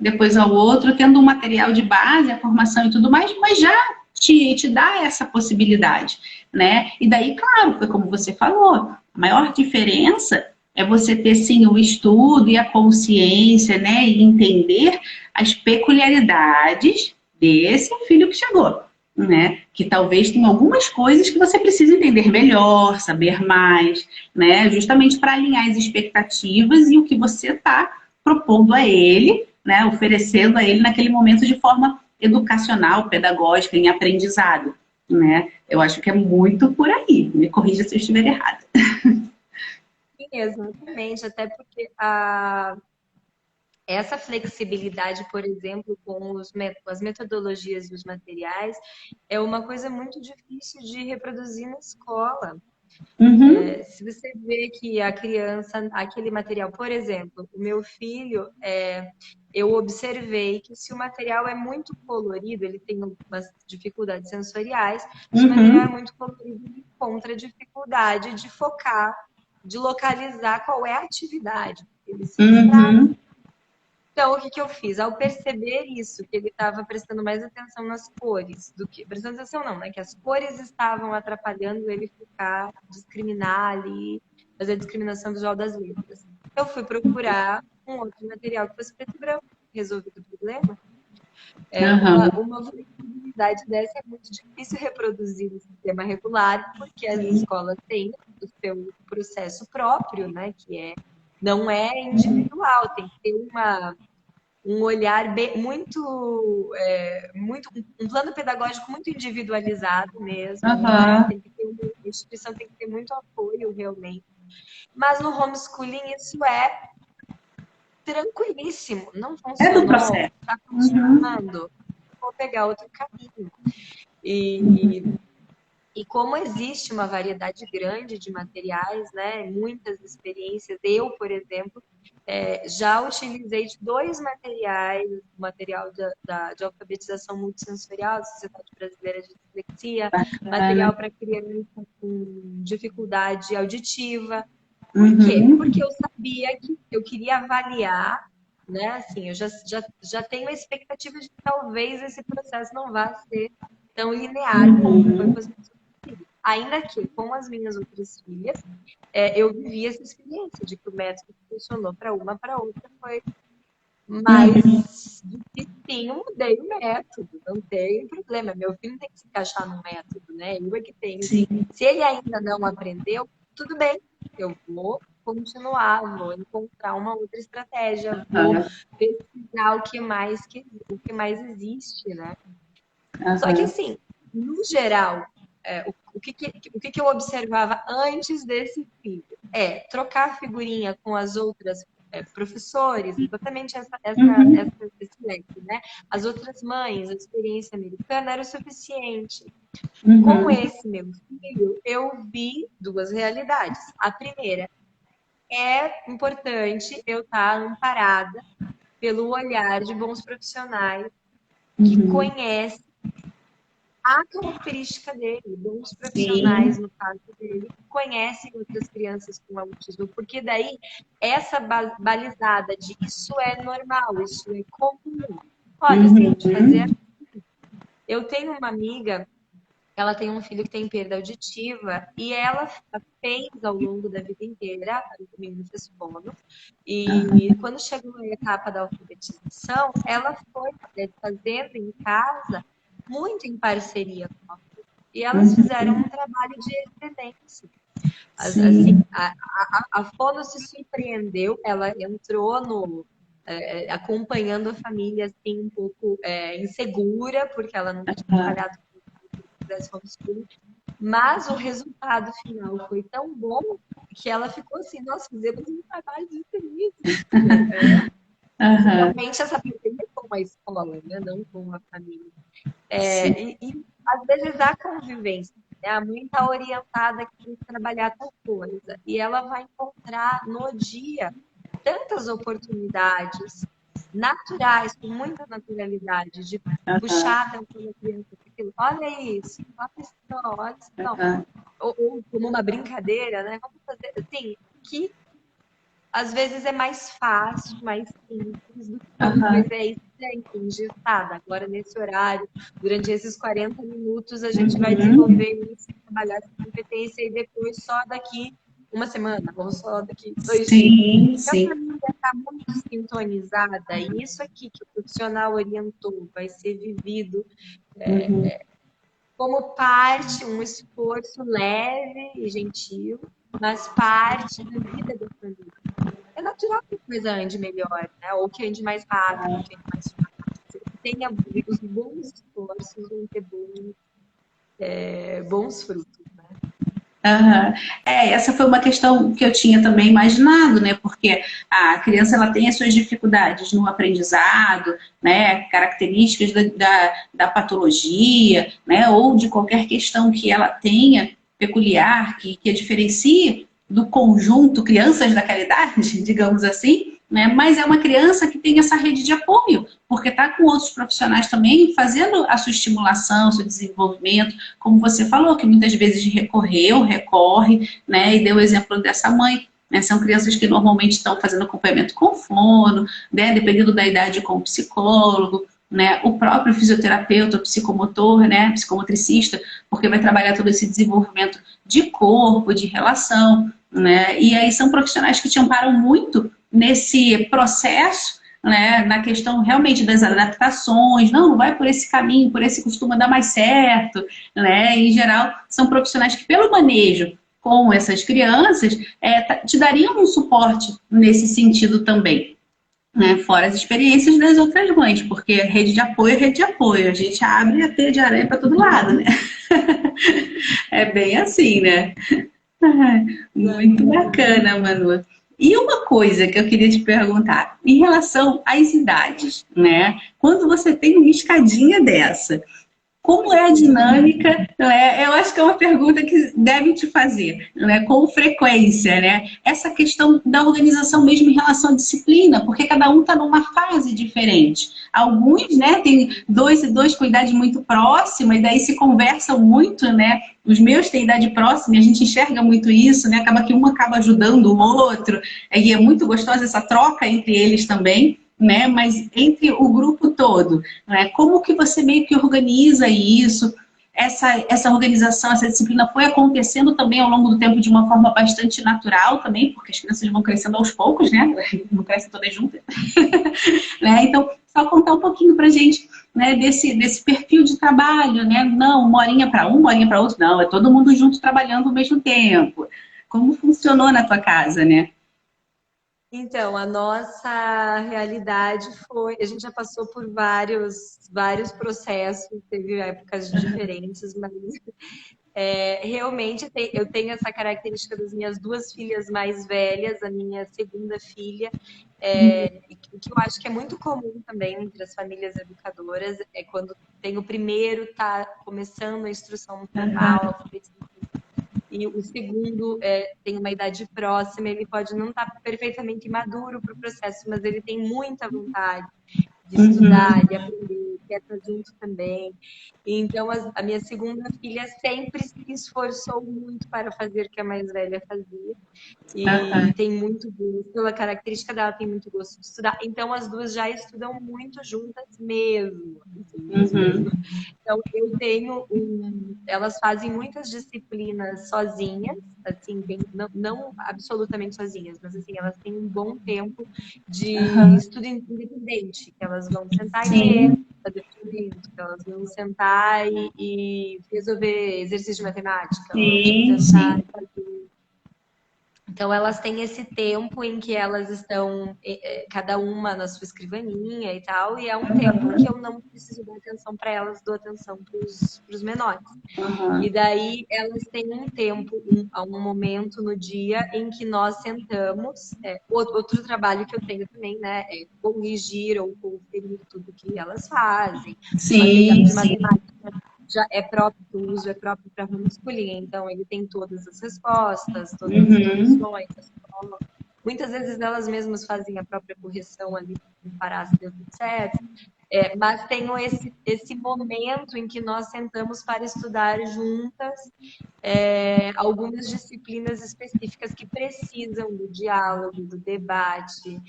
tendo um material de base, a formação e tudo mais, mas já te dá essa possibilidade, né? E daí, claro, foi como você falou, a maior diferença é você ter, sim, o estudo e a consciência, né? E entender as peculiaridades desse filho que chegou, né? Que talvez tenha algumas coisas que você precisa entender melhor, saber mais, né? Justamente para alinhar as expectativas e o que você está propondo a ele, né? Oferecendo a ele naquele momento de forma educacional, pedagógica, em aprendizado, né? Eu acho que é muito por aí. Me corrija se eu estiver errada. Sim, exatamente, até porque essa flexibilidade, por exemplo, com as metodologias e os materiais, é uma coisa muito difícil de reproduzir na escola. Se você vê que a criança, aquele material, por exemplo, o meu filho, eu observei que se o material é muito colorido, ele tem algumas dificuldades sensoriais, se o material é muito colorido, ele encontra dificuldade de focar, de localizar qual é a atividade que ele se distrai. Então, o que eu fiz? Ao perceber isso, que ele estava prestando mais atenção nas cores, do que... Prestando atenção não, né? Que as cores estavam atrapalhando ele ficar, discriminar ali, fazer a discriminação visual das letras. Eu fui procurar um outro material que fosse preto e branco, resolvido o problema. Uma vulnerabilidade dessa é muito difícil reproduzir no sistema regular, porque as escolas têm o seu processo próprio, né? Que não é individual, tem que ter um olhar um plano pedagógico muito individualizado mesmo, né? Tem que ter a instituição tem que ter muito apoio realmente. Mas no homeschooling isso é tranquilíssimo, não funcionou, está funcionando, vou pegar outro caminho. E como existe uma variedade grande de materiais, né, muitas experiências, eu, por exemplo, já utilizei de 2 materiais, o material de alfabetização multissensorial da Sociedade Brasileira de Dislexia, material para criança com dificuldade auditiva. Por quê? Porque eu sabia que eu queria avaliar, né, assim, eu já tenho a expectativa de que talvez esse processo não vá ser tão linear como foi com as minhas filhas. Ainda que com as minhas outras filhas, eu vivi essa experiência de que o método que funcionou para uma, para outra foi mais difícil. Mudei o método, não tem problema. Meu filho tem que se encaixar no método, né? Eu é que tenho. Se ele ainda não aprendeu, tudo bem. Eu vou continuar, vou encontrar uma outra estratégia, vou pesquisar o que mais existe, né? Só que assim, no geral, o que eu observava antes desse filho trocar figurinha com as outras professores, exatamente esse leque, né? As outras mães, a experiência americana era o suficiente. Com esse meu filho, eu vi 2 realidades. A primeira, é importante eu estar amparada pelo olhar de bons profissionais que conhecem a característica dele, bons profissionais, no caso dele, conhecem outras crianças com autismo, porque daí essa balizada de isso é normal, isso é comum. Olha, você tem que fazer assim. Eu tenho uma amiga, ela tem um filho que tem perda auditiva e ela fez ao longo da vida inteira, domingo fez fono, e quando chegou na etapa da alfabetização, ela foi fazendo em casa muito em parceria com a FUN. E elas fizeram um trabalho de excelência. Assim, a Fono se surpreendeu, ela entrou acompanhando a família assim, um pouco insegura, porque ela não tinha trabalhado com homeschooling, mas o resultado final foi tão bom que ela ficou assim, nós fizemos um trabalho de excelência. Realmente essa parceria com a escola, né? Não com a família. E às vezes há convivência, né? A mãe está orientada a trabalhar tal coisa e ela vai encontrar no dia tantas oportunidades naturais, com muita naturalidade, de puxar a atenção da criança para aquilo. Olha isso, olha isso. Ou como uma brincadeira, né? Vamos fazer assim, que às vezes é mais fácil, mais simples do que uma coisa engessada. Agora, nesse horário, durante esses 40 minutos, a gente vai desenvolver isso, trabalhar essa competência e depois só daqui uma semana, ou só daqui 2 dias. Então, a família está muito sintonizada e isso aqui que o profissional orientou vai ser vivido como parte, um esforço leve e gentil, mas parte da vida da família. É natural que a coisa ande melhor, né? Ou que ande mais rápido, ou que ande mais fácil. Tenha os bons esforços, vão ter bons frutos, né? Essa foi uma questão que eu tinha também imaginado, né? Porque a criança ela tem as suas dificuldades no aprendizado, né? Características da patologia, né? Ou de qualquer questão que ela tenha. peculiar, que a diferencia do conjunto crianças daquela idade, digamos assim, né? Mas é uma criança que tem essa rede de apoio, porque está com outros profissionais também fazendo a sua estimulação, o seu desenvolvimento, como você falou, que muitas vezes recorre, né? E deu o exemplo dessa mãe. Né? São crianças que normalmente estão fazendo acompanhamento com fono, né? Dependendo da idade com o psicólogo, né? O próprio fisioterapeuta, o psicomotor, né? Psicomotricista, porque vai trabalhar todo esse desenvolvimento de corpo, de relação, né? E aí são profissionais que te amparam muito nesse processo, né? Na questão realmente das adaptações, não vai por esse caminho, por esse costuma dar mais certo, né? Em geral, são profissionais que pelo manejo com essas crianças te dariam um suporte nesse sentido também. Né, fora as experiências das outras mães, porque rede de apoio é rede de apoio, a gente abre a teia de aranha para todo lado, né? É bem assim, né? Muito bacana, Manu. E uma coisa que eu queria te perguntar, em relação às idades, né? Quando você tem uma escadinha dessa, como é a dinâmica? Né? Eu acho que é uma pergunta que devem te fazer, né? Com frequência, né? Essa questão da organização mesmo em relação à disciplina, porque cada um está numa fase diferente. Alguns, né, tem dois e dois com idade muito próxima e daí se conversam muito, né? Os meus têm idade próxima e a gente enxerga muito isso, né? Acaba que um acaba ajudando o outro e é muito gostosa essa troca entre eles também. Né? Mas entre o grupo todo, né? Como que você meio que organiza isso? Essa organização, essa disciplina foi acontecendo também ao longo do tempo de uma forma bastante natural também, porque as crianças vão crescendo aos poucos, né? Não crescem todas juntas. Né? Então, só contar um pouquinho pra gente, né, desse perfil de trabalho, né? Não, uma horinha para um, uma horinha para outro, não, é todo mundo junto trabalhando ao mesmo tempo. Como funcionou na tua casa, né? Então, a nossa realidade foi, a gente já passou por vários processos, teve épocas diferentes, mas realmente eu tenho essa característica das minhas duas filhas mais velhas, a minha segunda filha, que eu acho que é muito comum também entre as famílias educadoras, é quando tem o primeiro, tá começando a instrução formal, a alfabetização, e o segundo tem uma idade próxima, ele pode não estar perfeitamente maduro para o processo, mas ele tem muita vontade de estudar, de aprender, quer estar junto também. Então, a minha segunda filha sempre se esforçou muito para fazer o que a mais velha fazia. E tem muito gosto, pela característica dela, tem muito gosto de estudar. Então, as duas já estudam muito juntas mesmo. Assim, mesmo. Então, eu tenho elas fazem muitas disciplinas sozinhas, assim, não absolutamente sozinhas, mas assim, elas têm um bom tempo de estudo independente, que elas vão sentar e ler, fazer experimento, que elas vão sentar e resolver exercício de matemática, Sim, tentar fazer. Então, elas têm esse tempo em que elas estão, cada uma na sua escrivaninha e tal, e é um tempo que eu não preciso dar atenção para elas, dou atenção para os menores. E daí, elas têm um tempo, um momento no dia em que nós sentamos. Outro trabalho que eu tenho também, né, é corrigir ou conferir tudo que elas fazem. O material de matemática já é próprio, o uso é próprio para homeschooling, então ele tem todas as respostas, todas as soluções, muitas vezes elas mesmas fazem a própria correção ali, comparar se deu tudo certo. Mas tenho esse momento em que nós sentamos para estudar juntas algumas disciplinas específicas que precisam do diálogo, do debate.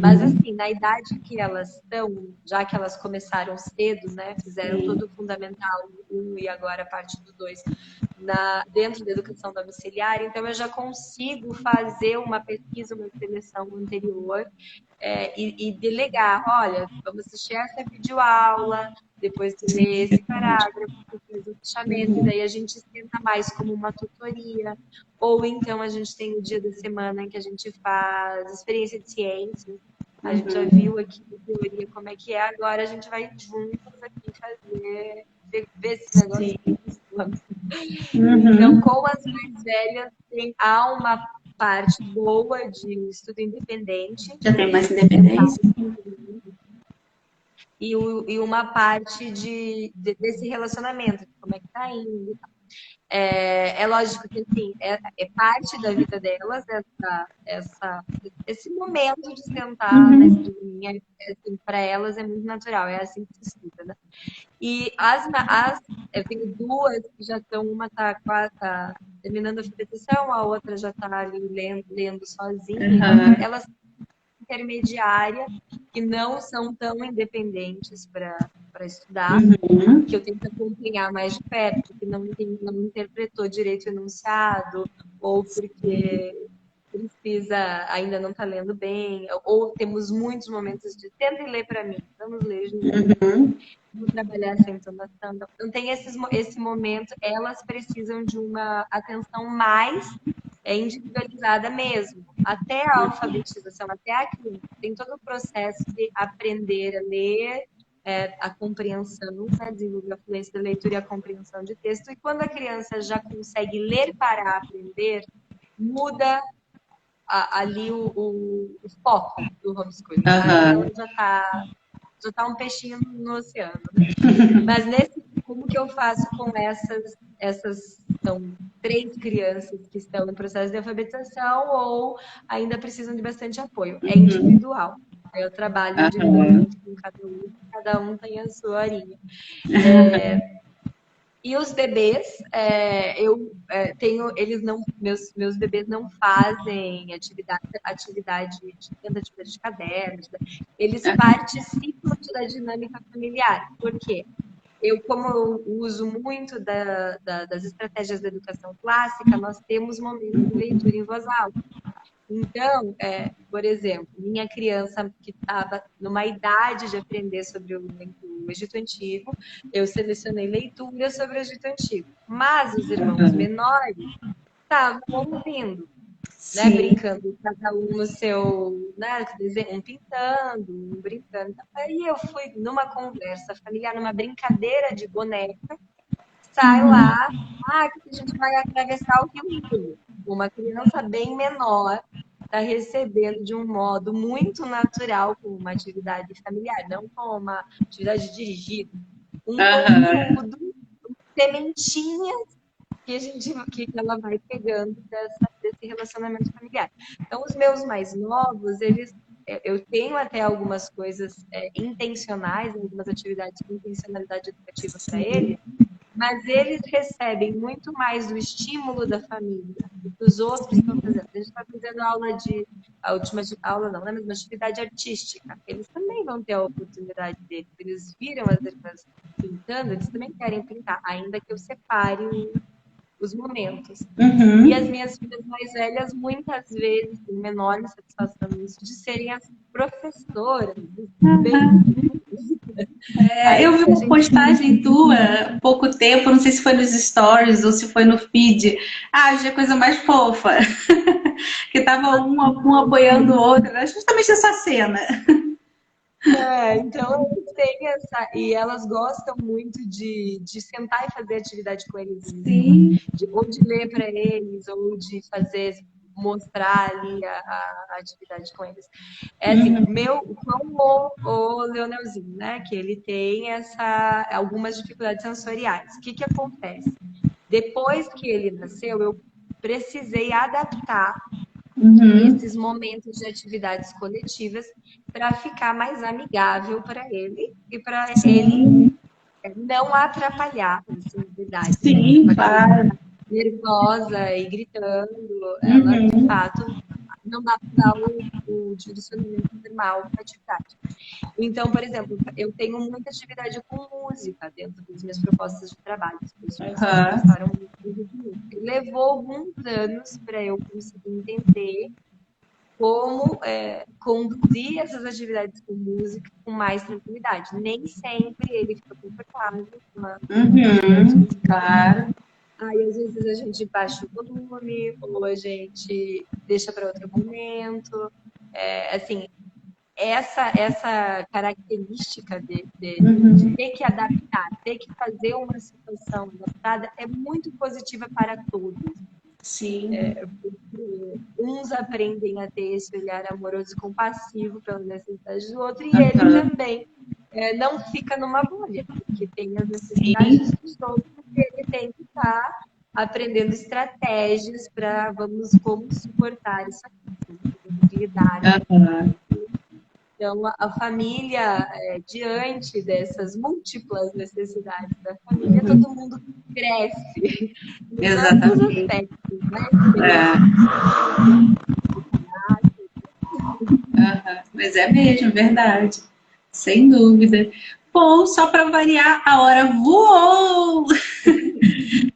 Mas, assim, na idade que elas estão, já que elas começaram cedo, né, fizeram todo o Fundamental 1 e agora a parte do 2 dentro da educação domiciliar, então eu já consigo fazer uma pesquisa, uma seleção anterior e delegar, olha, vamos assistir essa videoaula, depois de ler esse parágrafo, depois o fechamento, e daí a gente senta mais como uma tutoria, ou então a gente tem o dia da semana em que a gente faz experiência de ciências, a gente já viu aqui na teoria como é que é, agora a gente vai juntos aqui fazer, ver esse negócio que funciona. Então, com as mais velhas, há uma parte boa de estudo independente. Já tem mais independência. E uma parte desse relacionamento, como é que tá indo. É lógico que assim, é parte da vida delas esse momento de sentar na Uhum. escrivaninha, assim, para elas é muito natural, é assim que se estuda, né? E eu tenho duas que já estão, uma está tá terminando a alfabetização, a outra já está ali lendo sozinha, então Uhum. elas intermediária, que não são tão independentes para estudar, Uhum. que eu tenho que acompanhar mais de perto, que não interpretou direito o enunciado, ou porque precisa, ainda não está lendo bem, ou temos muitos momentos de tenta ler para mim, vamos ler juntos. Uhum. Vou trabalhar essa entonação. Então, tem esse momento, elas precisam de uma atenção mais individualizada mesmo. Até a alfabetização, até a criança, tem todo o processo de aprender a ler, a compreensão, né? Desenvolver a fluência da leitura e a compreensão de texto. E quando a criança já consegue ler para aprender, muda ali o foco do homeschooling. Aí ela Uhum. já tá um peixinho no oceano, né? Mas como que eu faço com essas são 3 crianças que estão em processo de alfabetização ou ainda precisam de bastante apoio? É Uhum. individual. Eu trabalho Uhum. individualmente com cada um tem a sua arinha. E os bebês, eu tenho, eles não, meus bebês não fazem atividade de caderno, eles participam da dinâmica familiar. Por quê? Como eu uso muito das estratégias da educação clássica, nós temos momentos de leitura em voz alta. Então, por exemplo, minha criança que estava numa idade de aprender sobre o Egito Antigo, eu selecionei leitura sobre o Egito Antigo. Mas os irmãos Uhum. menores estavam ouvindo, né, Sim. brincando, cada um no seu, né, um pintando, um brincando. Aí eu fui numa conversa familiar, numa brincadeira de boneca, sai Uhum. lá, que a gente vai atravessar o Rio Nilo. Uma criança bem menor está recebendo de um modo muito natural, como uma atividade familiar, não como uma atividade dirigida, um Uhum. conteúdo, sementinha que ela vai pegando desse relacionamento familiar. Então, os meus mais novos, eu tenho até algumas coisas intencionais, algumas atividades com intencionalidade educativa para Sim. eles, mas eles recebem muito mais do estímulo da família do que os outros estão fazendo. A gente está fazendo a última aula não, né? Mas uma atividade artística. Eles também vão ter a oportunidade deles. Eles viram as irmãs pintando, eles também querem pintar, ainda que eu separe os momentos. E as Uhum. minhas filhas mais velhas, muitas vezes, têm uma enorme satisfação nisso, de serem as professoras, bem. Eu vi Aí a uma gente postagem tua há pouco tempo, não sei se foi nos stories ou se foi no feed. Achei a coisa mais fofa. Que tava um apoiando o outro. Era justamente essa cena. Então eles têm essa. E elas gostam muito de sentar e fazer atividade com eles mesmos, Sim. ou de ler para eles, ou de mostrar ali a atividade com eles. É assim, Uhum. como o Leonelzinho, né? Que ele tem algumas dificuldades sensoriais. O que que acontece? Depois que ele nasceu, eu precisei adaptar Uhum. esses momentos de atividades coletivas para ficar mais amigável para ele e para ele Sim. não atrapalhar as atividades, né? Sim, Uma criança claro. nervosa e gritando, ela de Uhum. fato não dá para dar o direcionamento normal para a atividade. Então, por exemplo, eu tenho muita atividade com música dentro das minhas propostas de trabalho. Os professores Uhum. gostaram muito de música. Levou alguns anos para eu conseguir entender como conduzir essas atividades com música com mais tranquilidade. Nem sempre ele fica confortável com uma atividade Uhum. musical. Claro. Aí, às vezes, a gente baixa o volume, ou a gente deixa para outro momento. Assim, essa característica de Uhum. ter que adaptar, ter que fazer uma situação adaptada é muito positiva para todos. Sim. Porque uns aprendem a ter esse olhar amoroso e compassivo pelas necessidades do outro, e ele Uhum. também não fica numa bolha, porque tem as necessidades Sim. dos outros e ele tem que estar aprendendo estratégias para como suportar isso aqui, como lidar. Aham. Então, a família, diante dessas múltiplas necessidades da família, todo mundo cresce em ambos os Exatamente. aspectos, né? É. Aham. Mas é mesmo, verdade. Sem dúvida. Bom, só para variar, a hora voou!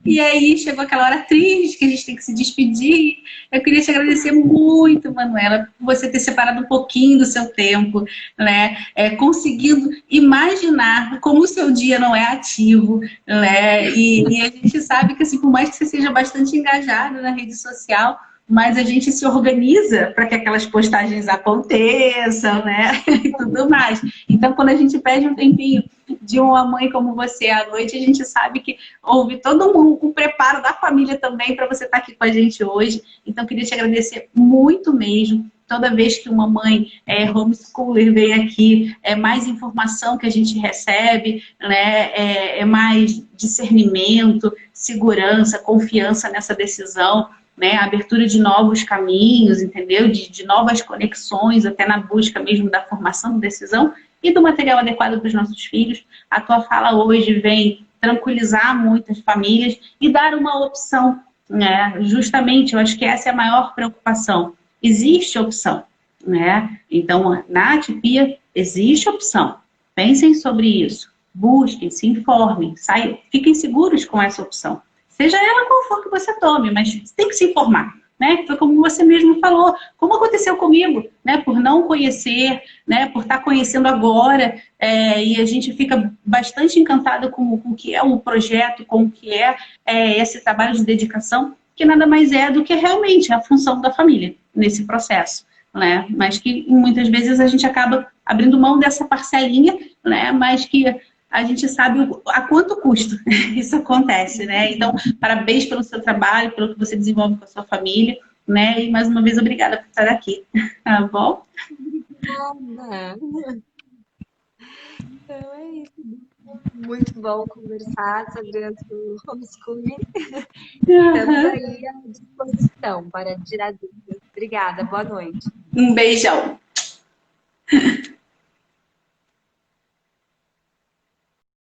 E aí chegou aquela hora triste que a gente tem que se despedir. Eu queria te agradecer muito, Manuela, por você ter separado um pouquinho do seu tempo, né? Conseguindo imaginar como o seu dia não é ativo, né? E a gente sabe que, assim, por mais que você seja bastante engajada na rede social, mas a gente se organiza para que aquelas postagens aconteçam, né? E tudo mais. Então, quando a gente pede um tempinho de uma mãe como você à noite, a gente sabe que houve todo um preparo da família também para você estar aqui com a gente hoje. Então, queria te agradecer muito mesmo. Toda vez que uma mãe homeschooler vem aqui, é mais informação que a gente recebe, né? É mais discernimento, segurança, confiança nessa decisão, né? Abertura de novos caminhos, entendeu? De novas conexões, até na busca mesmo da formação de decisão e do material adequado para os nossos filhos. A tua fala hoje vem tranquilizar muitas famílias e dar uma opção, né? Justamente, eu acho que essa é a maior preocupação. Existe opção, né? Então, na atipia, existe opção. Pensem sobre isso. Busquem, se informem, saiam, fiquem seguros com essa opção. Seja ela qual for que você tome, mas tem que se informar. Né? Foi como você mesmo falou, como aconteceu comigo, né? Por não conhecer, né? Por estar conhecendo agora, e a gente fica bastante encantado com o que é o projeto, com o que esse trabalho de dedicação, que nada mais é do que realmente a função da família nesse processo, né? Mas que muitas vezes a gente acaba abrindo mão dessa parcelinha, né? Mas que a gente sabe a quanto custa isso acontece, né? Então, parabéns pelo seu trabalho, pelo que você desenvolve com a sua família, né? E mais uma vez, obrigada por estar aqui, tá bom? Obrigada. Então é isso. Muito bom conversar sobre o homeschooling. Estamos aí à disposição para tirar dúvidas. Obrigada, boa noite. Um beijão.